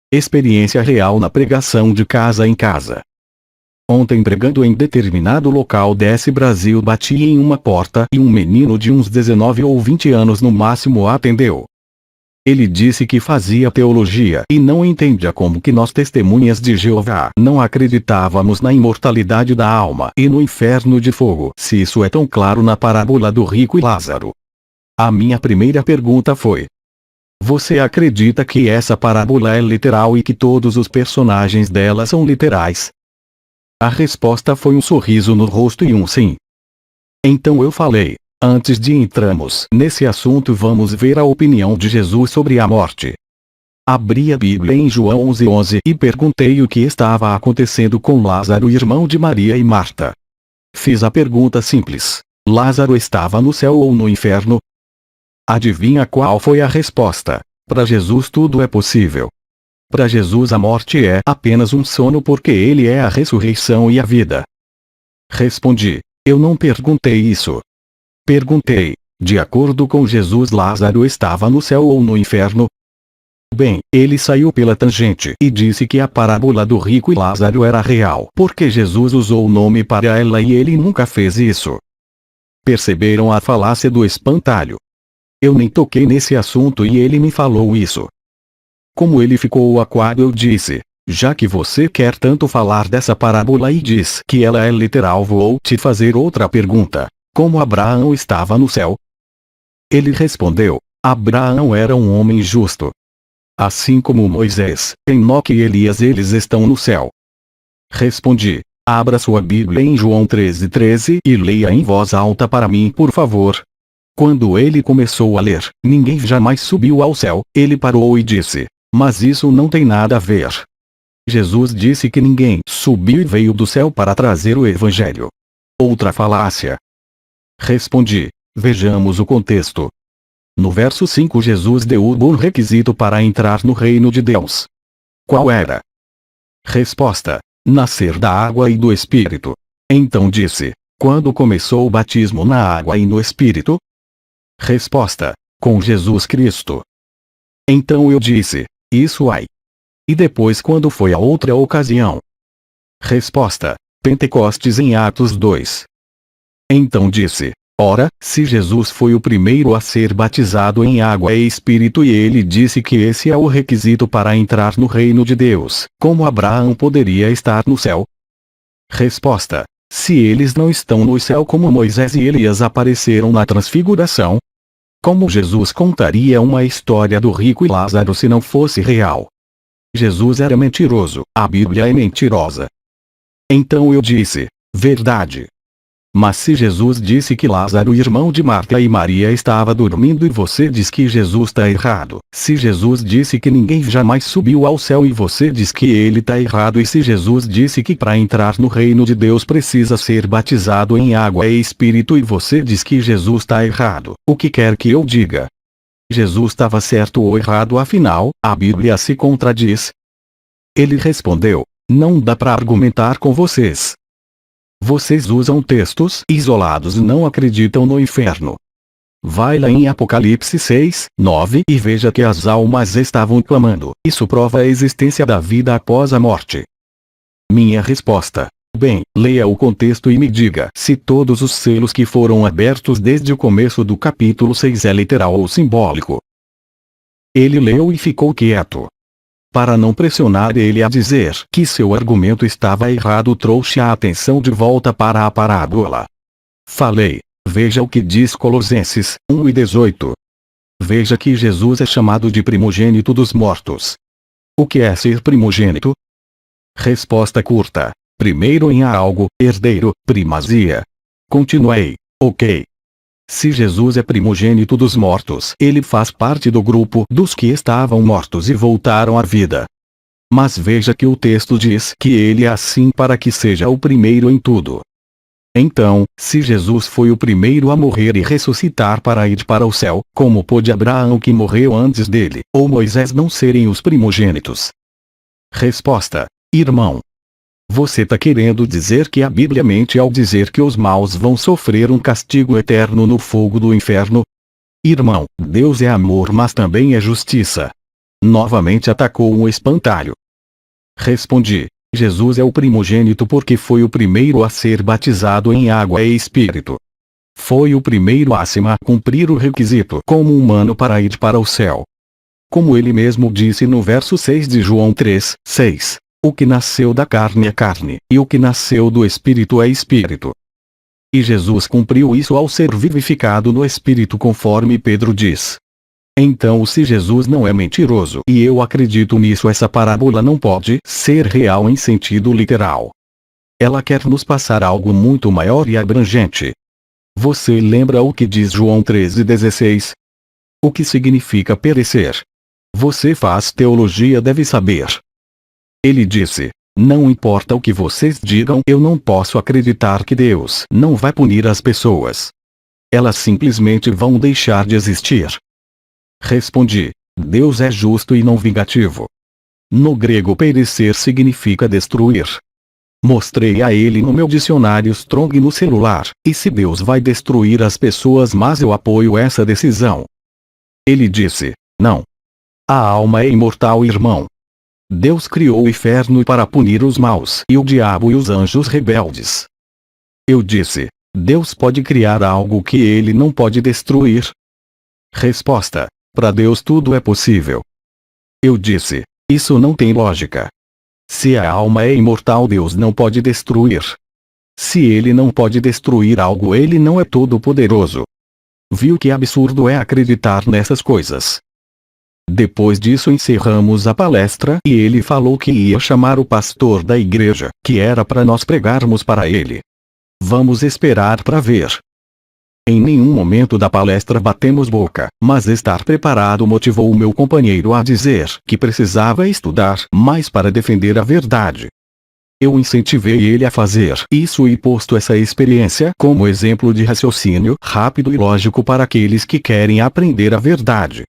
Experiência real na pregação de casa em casa. Ontem, pregando em determinado local desse Brasil, bati em uma porta e um menino de uns 19 ou 20 anos no máximo atendeu. Ele disse que fazia teologia e não entendia como que nós, testemunhas de Jeová, não acreditávamos na imortalidade da alma e no inferno de fogo, se isso é tão claro na parábola do rico e Lázaro. A minha primeira pergunta foi: você acredita que essa parábola é literal e que todos os personagens dela são literais? A resposta foi um sorriso no rosto e um sim. Então eu falei: antes de entrarmos nesse assunto, vamos ver a opinião de Jesus sobre a morte. Abri a Bíblia em João 11:11 e perguntei o que estava acontecendo com Lázaro, irmão de Maria e Marta. Fiz a pergunta simples: Lázaro estava no céu ou no inferno? Adivinha qual foi a resposta? Para Jesus tudo é possível. Para Jesus a morte é apenas um sono, porque ele é a ressurreição e a vida. Respondi: eu não perguntei isso. Perguntei: de acordo com Jesus, Lázaro estava no céu ou no inferno? Bem, ele saiu pela tangente e disse que a parábola do rico e Lázaro era real, porque Jesus usou o nome para ela e ele nunca fez isso. Perceberam a falácia do espantalho? Eu nem toquei nesse assunto e ele me falou isso. Como ele ficou acuado, eu disse: já que você quer tanto falar dessa parábola e diz que ela é literal, vou te fazer outra pergunta. Como Abraão estava no céu? Ele respondeu: Abraão era um homem justo. Assim como Moisés, Enoque e Elias, eles estão no céu. Respondi: abra sua Bíblia em João 13:13 e leia em voz alta para mim, por favor. Quando ele começou a ler, ninguém jamais subiu ao céu, ele parou e disse: mas isso não tem nada a ver. Jesus disse que ninguém subiu e veio do céu para trazer o Evangelho. Outra falácia. Respondi: vejamos o contexto. No verso 5, Jesus deu o bom requisito para entrar no reino de Deus. Qual era? Resposta: nascer da água e do Espírito. Então disse: quando começou o batismo na água e no Espírito? Resposta: com Jesus Cristo. Então eu disse: isso aí. E depois, quando foi a outra ocasião? Resposta: Pentecostes, em Atos 2. Então disse: ora, se Jesus foi o primeiro a ser batizado em água e Espírito e ele disse que esse é o requisito para entrar no reino de Deus, como Abraão poderia estar no céu? Resposta: se eles não estão no céu como Moisés e Elias apareceram na transfiguração? Como Jesus contaria uma história do rico e Lázaro se não fosse real? Jesus era mentiroso, a Bíblia é mentirosa. Então eu disse: verdade. Mas se Jesus disse que Lázaro, irmão de Marta e Maria, estava dormindo e você diz que Jesus está errado, se Jesus disse que ninguém jamais subiu ao céu e você diz que ele está errado, e se Jesus disse que para entrar no reino de Deus precisa ser batizado em água e Espírito e você diz que Jesus está errado, o que quer que eu diga? Jesus estava certo ou errado? Afinal, a Bíblia se contradiz. Ele respondeu: não dá para argumentar com vocês. Vocês usam textos isolados e não acreditam no inferno. Vai lá em Apocalipse 6:9 e veja que as almas estavam clamando. Isso prova a existência da vida após a morte. Minha resposta: bem, leia o contexto e me diga se todos os selos que foram abertos desde o começo do capítulo 6 é literal ou simbólico. Ele leu e ficou quieto. Para não pressionar ele a dizer que seu argumento estava errado, trouxe a atenção de volta para a parábola. Falei: veja o que diz Colossenses 1:18. Veja que Jesus é chamado de primogênito dos mortos. O que é ser primogênito? Resposta curta: primeiro em algo, herdeiro, primazia. Continuei: ok. Se Jesus é primogênito dos mortos, ele faz parte do grupo dos que estavam mortos e voltaram à vida. Mas veja que o texto diz que ele é assim para que seja o primeiro em tudo. Então, se Jesus foi o primeiro a morrer e ressuscitar para ir para o céu, como pôde Abraão, que morreu antes dele, ou Moisés não serem os primogênitos? Resposta: irmão, você está querendo dizer que a Bíblia mente ao dizer que os maus vão sofrer um castigo eterno no fogo do inferno? Irmão, Deus é amor, mas também é justiça. Novamente atacou um espantalho. Respondi: Jesus é o primogênito porque foi o primeiro a ser batizado em água e espírito. Foi o primeiro a cumprir o requisito como humano para ir para o céu. Como ele mesmo disse no verso 6 de João 3:6, o que nasceu da carne é carne, e o que nasceu do espírito é espírito. E Jesus cumpriu isso ao ser vivificado no espírito conforme Pedro diz. Então, se Jesus não é mentiroso e eu acredito nisso, essa parábola não pode ser real em sentido literal. Ela quer nos passar algo muito maior e abrangente. Você lembra o que diz João 13:16? O que significa perecer? Você faz teologia, deve saber. Ele disse: não importa o que vocês digam, eu não posso acreditar que Deus não vai punir as pessoas. Elas simplesmente vão deixar de existir. Respondi: Deus é justo e não vingativo. No grego, perecer significa destruir. Mostrei a ele no meu dicionário Strong no celular, e se Deus vai destruir as pessoas, mas eu apoio essa decisão. Ele disse: não. A alma é imortal, irmão. Deus criou o inferno para punir os maus e o diabo e os anjos rebeldes. Eu disse: Deus pode criar algo que ele não pode destruir? Resposta: para Deus tudo é possível. Eu disse: isso não tem lógica. Se a alma é imortal, Deus não pode destruir. Se ele não pode destruir algo, ele não é todo-poderoso. Viu que absurdo é acreditar nessas coisas. Depois disso encerramos a palestra e ele falou que ia chamar o pastor da igreja, que era para nós pregarmos para ele. Vamos esperar para ver. Em nenhum momento da palestra batemos boca, mas estar preparado motivou o meu companheiro a dizer que precisava estudar mais para defender a verdade. Eu incentivei ele a fazer isso e posto essa experiência como exemplo de raciocínio rápido e lógico para aqueles que querem aprender a verdade.